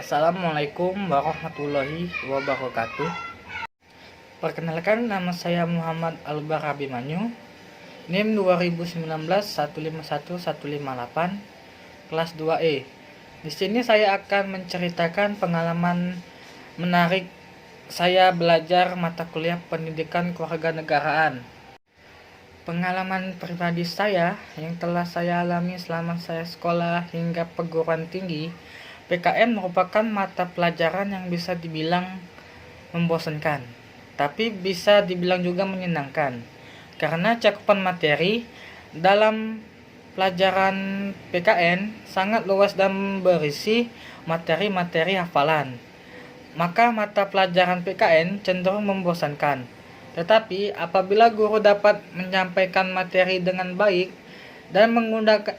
Assalamualaikum warahmatullahi wabarakatuh. Perkenalkan, nama saya Muhammad Albar Abimanyu, NIM 2019 151 158, kelas 2E. Di sini saya akan menceritakan pengalaman menarik saya belajar mata kuliah pendidikan kewarganegaraan. Pengalaman pribadi saya yang telah saya alami selama saya sekolah hingga perguruan tinggi, PKN merupakan mata pelajaran yang bisa dibilang membosankan, tapi bisa dibilang juga menyenangkan, karena cakupan materi dalam pelajaran PKN sangat luas dan berisi materi-materi hafalan. Maka mata pelajaran PKN cenderung membosankan. Tetapi apabila guru dapat menyampaikan materi dengan baik dan menggunakan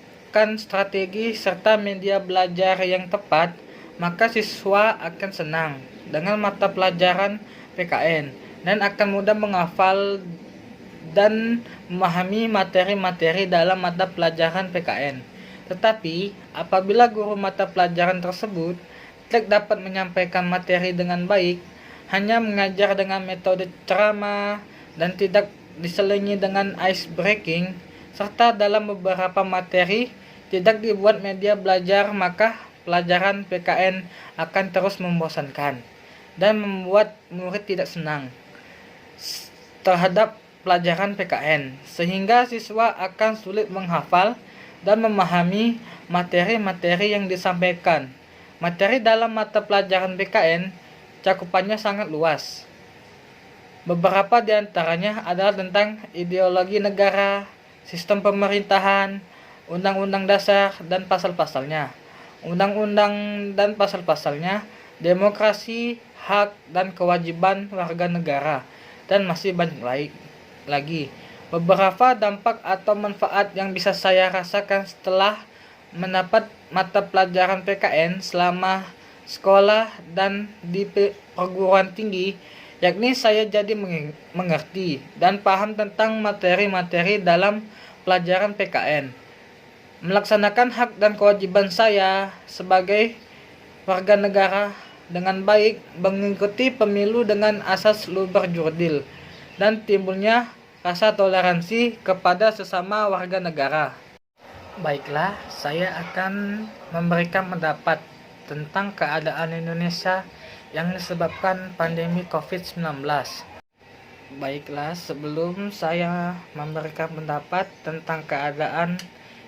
strategi serta media belajar yang tepat, maka siswa akan senang dengan mata pelajaran PKN dan akan mudah menghafal dan memahami materi-materi dalam mata pelajaran PKN. Tetapi apabila guru mata pelajaran tersebut tidak dapat menyampaikan materi dengan baik, hanya mengajar dengan metode ceramah dan tidak diselingi dengan ice breaking, serta dalam beberapa materi tidak dibuat media belajar, maka pelajaran PKN akan terus membosankan dan membuat murid tidak senang terhadap pelajaran PKN, sehingga siswa akan sulit menghafal dan memahami materi-materi yang disampaikan. Materi dalam mata pelajaran PKN cakupannya sangat luas. Beberapa di antaranya adalah tentang ideologi negara, sistem pemerintahan, undang-undang dasar dan pasal-pasalnya, undang-undang dan pasal-pasalnya, demokrasi, hak dan kewajiban warga negara, dan masih banyak lagi. Beberapa dampak atau manfaat yang bisa saya rasakan setelah mendapat mata pelajaran PKN selama sekolah dan di perguruan tinggi, yakni saya jadi mengerti dan paham tentang materi-materi dalam pelajaran PKN, melaksanakan hak dan kewajiban saya sebagai warga negara dengan baik, mengikuti pemilu dengan asas luber jurdil, dan timbulnya rasa toleransi kepada sesama warga negara. Baiklah, saya akan memberikan pendapat tentang keadaan Indonesia yang disebabkan pandemi COVID-19. Baiklah, sebelum saya memberikan pendapat tentang keadaan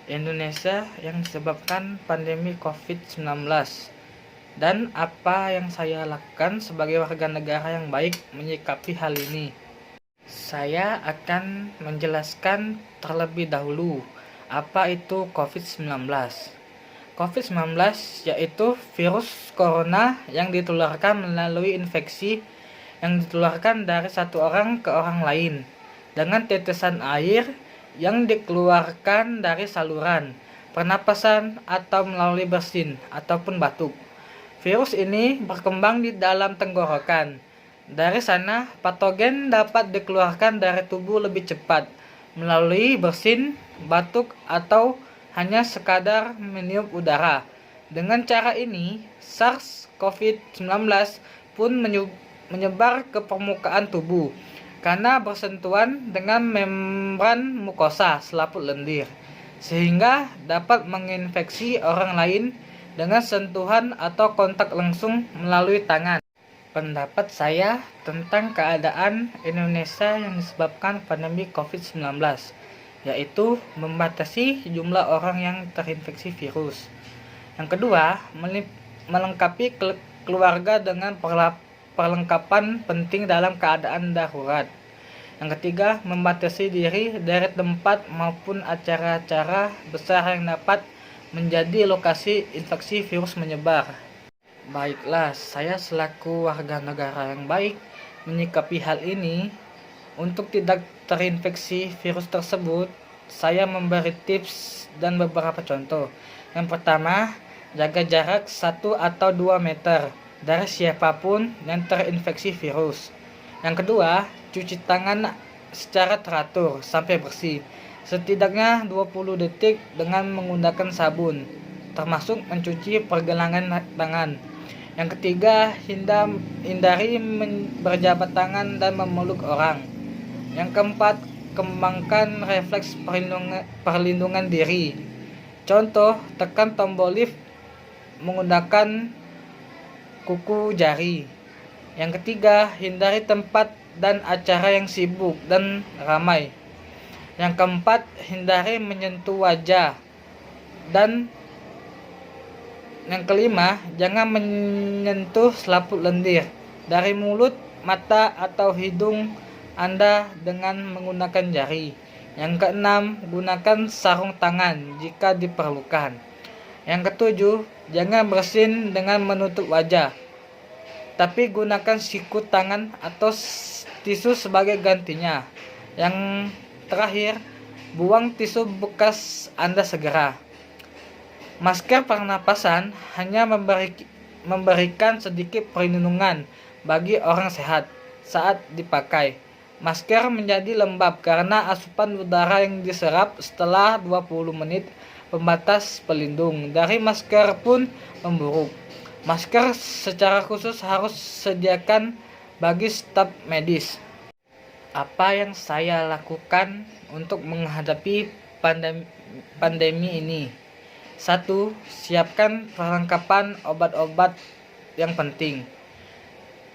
Indonesia yang disebabkan pandemi COVID-19 dan apa yang saya lakukan sebagai warga negara yang baik menyikapi hal ini, saya akan menjelaskan terlebih dahulu apa itu COVID-19. COVID-19 yaitu virus corona yang ditularkan melalui infeksi yang ditularkan dari satu orang ke orang lain dengan tetesan air yang dikeluarkan dari saluran pernapasan atau melalui bersin ataupun batuk. Virus ini berkembang di dalam tenggorokan. Dari sana, patogen dapat dikeluarkan dari tubuh lebih cepat melalui bersin, batuk, atau hanya sekadar meniup udara. Dengan cara ini, SARS-CoV-19 pun menyebar ke permukaan tubuh karena bersentuhan dengan membran mukosa selaput lendir, sehingga dapat menginfeksi orang lain dengan sentuhan atau kontak langsung melalui tangan. Pendapat saya tentang keadaan Indonesia yang disebabkan pandemi COVID-19, yaitu membatasi jumlah orang yang terinfeksi virus. Yang kedua, melengkapi keluarga dengan perlengkapan penting dalam keadaan darurat. Yang ketiga, membatasi diri dari tempat maupun acara-acara besar yang dapat menjadi lokasi infeksi virus menyebar. Baiklah, saya selaku warga negara yang baik menyikapi hal ini. Untuk tidak terinfeksi virus tersebut, saya memberi tips dan beberapa contoh. Yang pertama, jaga jarak 1 atau 2 meter dari siapapun yang terinfeksi virus. Yang kedua, cuci tangan secara teratur sampai bersih, setidaknya 20 detik dengan menggunakan sabun, termasuk mencuci pergelangan tangan. Yang ketiga, hindari berjabat tangan dan memeluk orang. Yang keempat, kembangkan refleks perlindungan diri. Contoh, tekan tombol lift menggunakan kuku jari. Yang ketiga, hindari tempat dan acara yang sibuk dan ramai. Yang keempat, hindari menyentuh wajah. Dan yang kelima, jangan menyentuh selaput lendir dari mulut, mata, atau hidung Anda dengan menggunakan jari. Yang keenam, gunakan sarung tangan jika diperlukan. Yang ketujuh, jangan bersin dengan menutup wajah, tapi gunakan siku tangan atau tisu sebagai gantinya. Yang terakhir, buang tisu bekas Anda segera. Masker pernapasan hanya memberikan sedikit perlindungan bagi orang sehat saat dipakai. Masker menjadi lembab karena asupan udara yang diserap setelah 20 menit. Pembatas pelindung dari masker pun memburuk. Masker secara khusus harus sediakan bagi staf medis. Apa yang saya lakukan untuk menghadapi pandemi ini? 1. Siapkan perlengkapan obat-obat yang penting.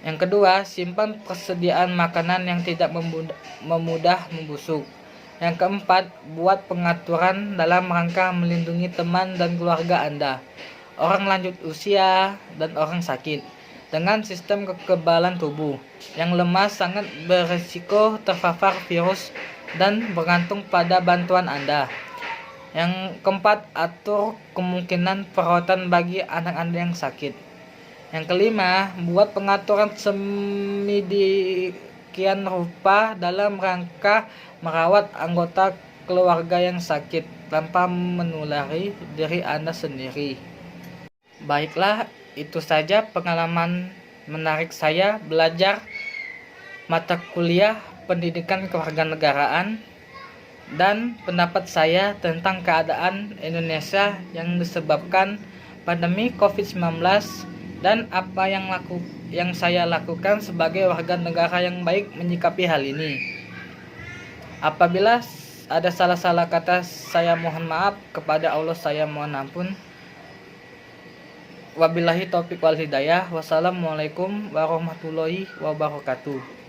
Yang kedua, simpan persediaan makanan yang tidak memudah membusuk. Yang keempat, buat pengaturan dalam rangka melindungi teman dan keluarga Anda, orang lanjut usia, dan orang sakit. Dengan sistem kekebalan tubuh yang lemah sangat berisiko terpapar virus dan bergantung pada bantuan Anda. Yang keempat, atur kemungkinan perawatan bagi anak Anda yang sakit. Yang kelima, buat pengaturan sedemikian rupa dalam rangka merawat anggota keluarga yang sakit tanpa menulari diri Anda sendiri. Baiklah, itu saja pengalaman menarik saya belajar mata kuliah pendidikan kewarganegaraan dan pendapat saya tentang keadaan Indonesia yang disebabkan pandemi COVID-19 dan apa yang saya lakukan sebagai warga negara yang baik menyikapi hal ini. Apabila ada salah-salah kata, saya mohon maaf. Kepada Allah saya mohon ampun. Wabillahi taufiq wal hidayah. Wassalamualaikum warahmatullahi wabarakatuh.